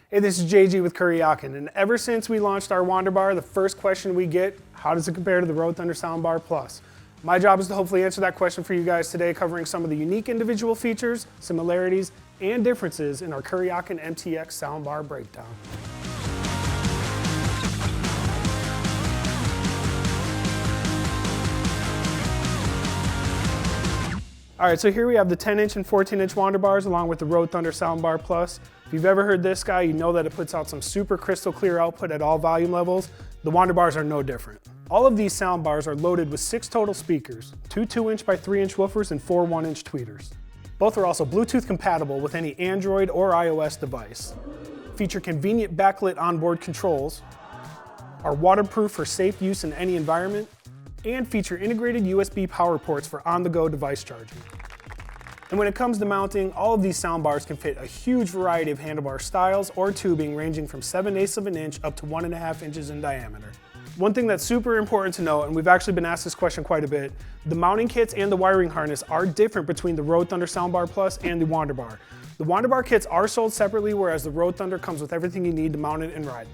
Hey, this is JG with Kuryakyn, and ever since we launched our WanderBar, the first question we get, how does it compare to the Rode Thunder Soundbar Plus? My job is to hopefully answer that question for you guys today, covering some of the unique individual features, similarities, and differences in our Kuryakyn MTX soundbar breakdown. All right, so here we have the 10-inch and 14-inch WanderBars along with the Rode Thunder Soundbar Plus. If you've ever heard this guy, you know that it puts out some super crystal clear output at all volume levels. The WanderBars are no different. All of these soundbars are loaded with 6 total speakers, 2 2-inch by 3-inch woofers and 4 1-inch tweeters. Both are also Bluetooth compatible with any Android or iOS device. Feature convenient backlit onboard controls, are waterproof for safe use in any environment, and feature integrated USB power ports for on-the-go device charging. And when it comes to mounting, all of these soundbars can fit a huge variety of handlebar styles or tubing ranging from 7/8 of an inch up to 1.5 inches in diameter. One thing that's super important to note, and we've actually been asked this question quite a bit, the mounting kits and the wiring harness are different between the Rode Thunder Soundbar Plus and the WanderBar. The WanderBar kits are sold separately, whereas the Rode Thunder comes with everything you need to mount it and ride.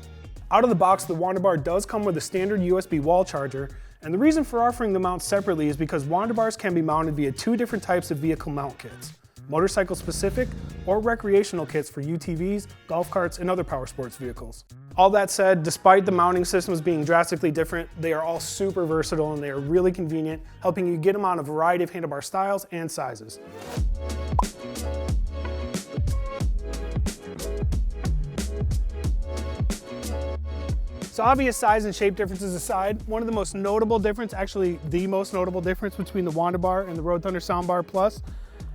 Out of the box, the WanderBar does come with a standard USB wall charger, and the reason for offering the mount separately is because WanderBars can be mounted via 2 different types of vehicle mount kits, motorcycle specific or recreational kits for UTVs, golf carts, and other power sports vehicles. All that said, despite the mounting systems being drastically different, they are all super versatile and they are really convenient, helping you get them on a variety of handlebar styles and sizes. So obvious size and shape differences aside, one of the most notable difference, actually the most notable difference between the WanderBar and the Rode Thunder Soundbar Plus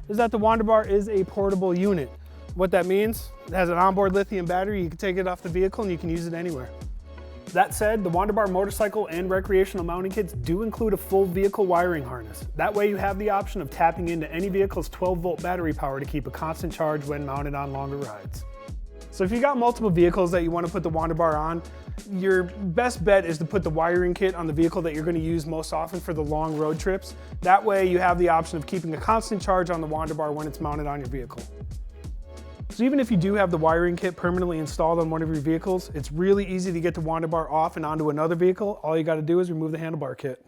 is that the WanderBar is a portable unit. What that means, it has an onboard lithium battery, you can take it off the vehicle and you can use it anywhere. That said, the WanderBar motorcycle and recreational mounting kits do include a full vehicle wiring harness. That way you have the option of tapping into any vehicle's 12-volt battery power to keep a constant charge when mounted on longer rides. So if you got multiple vehicles that you want to put the WanderBar on, your best bet is to put the wiring kit on the vehicle that you're going to use most often for the long road trips. That way you have the option of keeping a constant charge on the WanderBar when it's mounted on your vehicle. So even if you do have the wiring kit permanently installed on one of your vehicles, it's really easy to get the WanderBar off and onto another vehicle. All you got to do is remove the handlebar kit.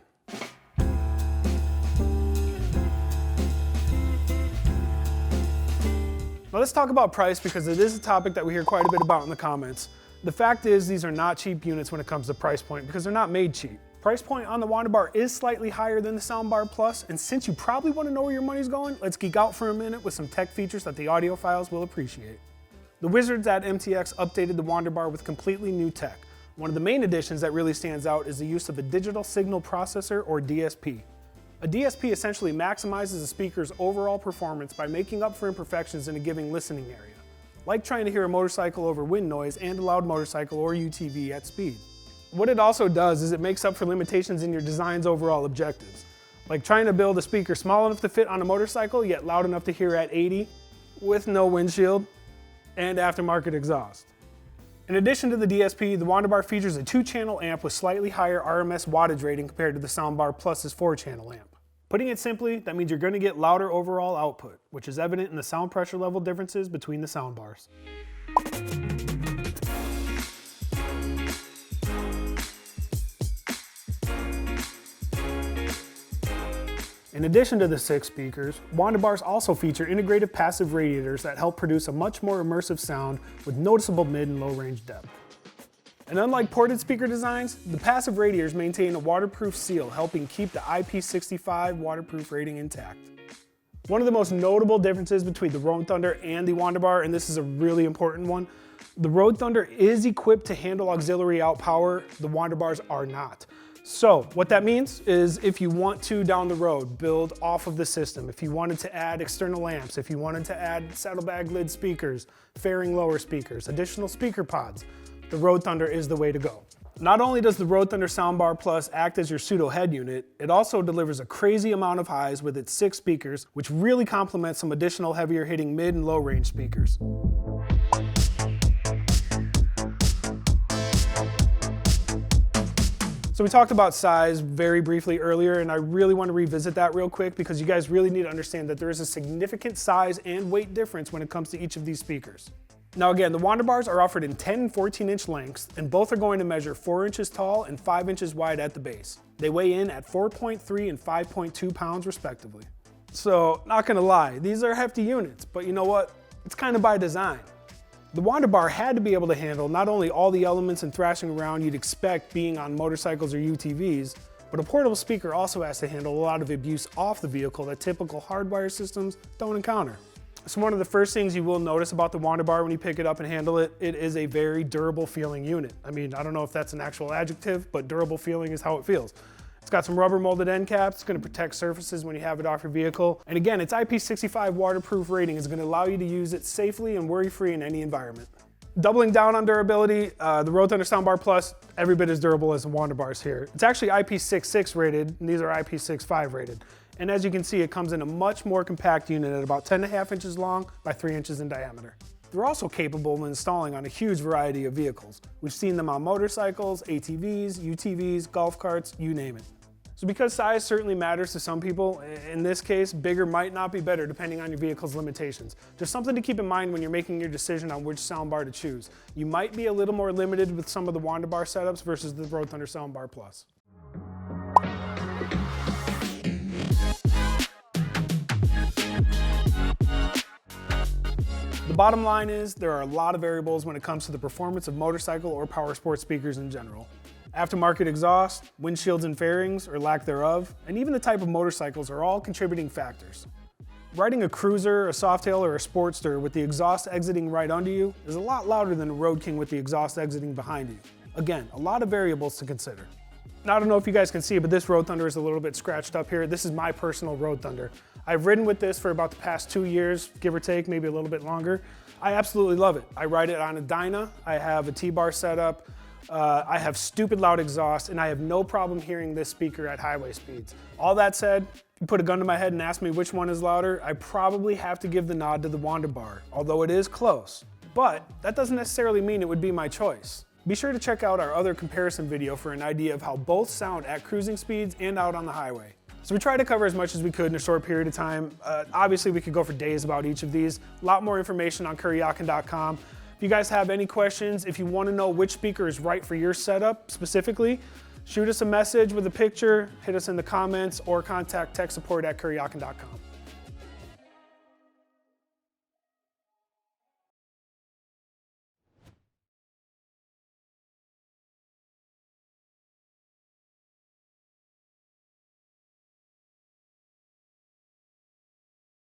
Now let's talk about price because it is a topic that we hear quite a bit about in the comments. The fact is these are not cheap units when it comes to price point because they're not made cheap. Price point on the WanderBar is slightly higher than the Soundbar Plus, and since you probably want to know where your money's going, let's geek out for a minute with some tech features that the audiophiles will appreciate. The wizards at MTX updated the WanderBar with completely new tech. One of the main additions that really stands out is the use of a digital signal processor or DSP. A DSP essentially maximizes a speaker's overall performance by making up for imperfections in a given listening area, like trying to hear a motorcycle over wind noise and a loud motorcycle or UTV at speed. What it also does is it makes up for limitations in your design's overall objectives, like trying to build a speaker small enough to fit on a motorcycle yet loud enough to hear at 80 with no windshield and aftermarket exhaust. In addition to the DSP, the WanderBar features a 2-channel amp with slightly higher RMS wattage rating compared to the Soundbar Plus's 4-channel amp. Putting it simply, that means you're going to get louder overall output, which is evident in the sound pressure level differences between the soundbars. In addition to the 6 speakers, WanderBars also feature integrated passive radiators that help produce a much more immersive sound with noticeable mid and low range depth. And unlike ported speaker designs, the passive radiators maintain a waterproof seal, helping keep the IP65 waterproof rating intact. One of the most notable differences between the Rode Thunder and the WanderBar, and this is a really important one, the Rode Thunder is equipped to handle auxiliary out power, the WanderBars are not. So what that means is if you want to down the road build off of the system, if you wanted to add external amps, if you wanted to add saddlebag lid speakers, fairing lower speakers, additional speaker pods, the Rode Thunder is the way to go. Not only does the Rode Thunder Soundbar Plus act as your pseudo head unit, it also delivers a crazy amount of highs with its 6 speakers, which really complements some additional heavier hitting mid and low range speakers. So we talked about size very briefly earlier, and I really want to revisit that real quick because you guys really need to understand that there is a significant size and weight difference when it comes to each of these speakers. Now again, the WanderBars are offered in 10 and 14-inch lengths, and both are going to measure 4 inches tall and 5 inches wide at the base. They weigh in at 4.3 and 5.2 pounds respectively. So, not gonna lie, these are hefty units, but you know what? It's kind of by design. The WanderBar had to be able to handle not only all the elements and thrashing around you'd expect being on motorcycles or UTVs, but a portable speaker also has to handle a lot of abuse off the vehicle that typical hardwire systems don't encounter. So one of the first things you will notice about the WanderBar when you pick it up and handle it, it is a very durable feeling unit. I mean, I don't know if that's an actual adjective, but durable feeling is how it feels. It's got some rubber molded end caps. It's going to protect surfaces when you have it off your vehicle. And again, its IP65 waterproof rating is going to allow you to use it safely and worry-free in any environment. Doubling down on durability, the Road Thunder Soundbar Plus, every bit as durable as the WanderBars here. It's actually IP66 rated, and these are IP65 rated. And as you can see, it comes in a much more compact unit at about 10.5 inches long by 3 inches in diameter. They're also capable of installing on a huge variety of vehicles. We've seen them on motorcycles, ATVs, UTVs, golf carts, you name it. So because size certainly matters to some people, in this case, bigger might not be better depending on your vehicle's limitations. Just something to keep in mind when you're making your decision on which soundbar to choose. You might be a little more limited with some of the WanderBar setups versus the Road Thunder Soundbar Plus. The bottom line is there are a lot of variables when it comes to the performance of motorcycle or power sports speakers in general. Aftermarket exhaust, windshields and fairings, or lack thereof, and even the type of motorcycles are all contributing factors. Riding a cruiser, a softail, or a sportster with the exhaust exiting right under you is a lot louder than a Road King with the exhaust exiting behind you. Again, a lot of variables to consider. Now, I don't know if you guys can see, but this Road Thunder is a little bit scratched up here. This is my personal Road Thunder. I've ridden with this for about the past 2 years, give or take, maybe a little bit longer. I absolutely love it. I ride it on a Dyna, I have a T-bar setup, I have stupid loud exhaust, and I have no problem hearing this speaker at highway speeds. All that said, if you put a gun to my head and ask me which one is louder, I probably have to give the nod to the WanderBar, although it is close. But that doesn't necessarily mean it would be my choice. Be sure to check out our other comparison video for an idea of how both sound at cruising speeds and out on the highway. So we tried to cover as much as we could in a short period of time. Obviously, we could go for days about each of these. A lot more information on Kuryakyn.com. If you guys have any questions, if you want to know which speaker is right for your setup specifically, shoot us a message with a picture, hit us in the comments, or contact tech support at Kuryakyn.com.